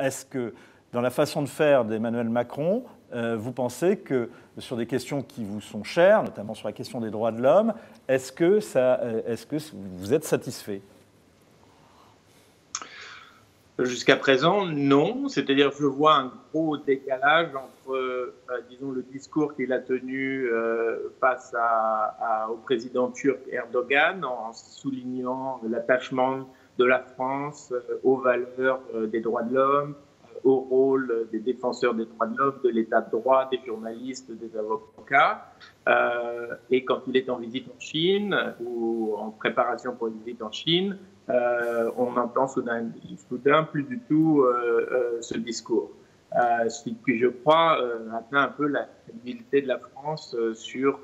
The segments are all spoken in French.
est-ce que dans la façon de faire d'Emmanuel Macron, vous pensez que sur des questions qui vous sont chères, notamment sur la question des droits de l'homme, est-ce que vous êtes satisfait? Jusqu'à présent, non. C'est-à-dire, je vois un gros décalage entre, disons, le discours qu'il a tenu face au président turc Erdogan, en soulignant l'attachement de la France aux valeurs des droits de l'homme, au rôle des défenseurs des droits de l'homme, de l'état de droit, des journalistes, des avocats. Et quand il est en visite en Chine ou en préparation pour une visite en Chine, on entend soudain plus du tout ce discours. Ce qui, je crois, atteint un peu la crédibilité de la France sur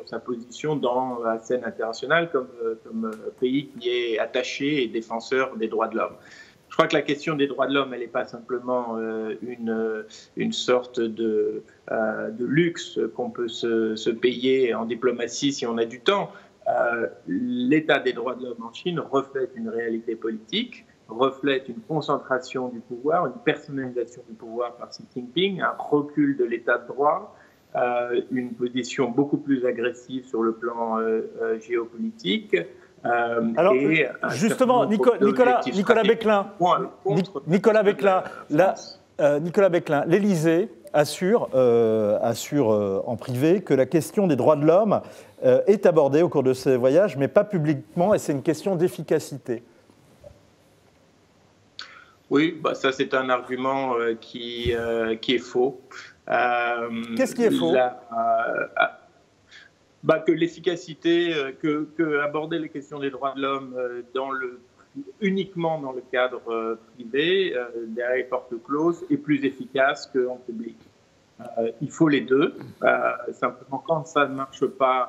sa position dans la scène internationale comme pays qui est attaché et défenseur des droits de l'homme. Je crois que la question des droits de l'homme, elle n'est pas simplement une sorte de luxe qu'on peut se payer en diplomatie si on a du temps. L'état des droits de l'homme en Chine reflète une réalité politique, reflète une concentration du pouvoir, une personnalisation du pouvoir par Xi Jinping, un recul de l'état de droit, une position beaucoup plus agressive sur le plan géopolitique. Alors, justement, Nicolas Bequelin, l'Élysée assure en privé que la question des droits de l'homme est abordée au cours de ses voyages, mais pas publiquement, et c'est une question d'efficacité. Oui, ça c'est un argument qui est faux. Qu'est-ce qui est faux? Que l'efficacité, que aborder les questions des droits de l'homme uniquement dans le cadre privé, derrière les portes closes, est plus efficace qu'en public. Il faut les deux. Simplement, quand ça ne marche pas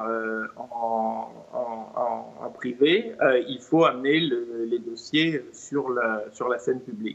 en privé, il faut amener les dossiers sur la scène publique.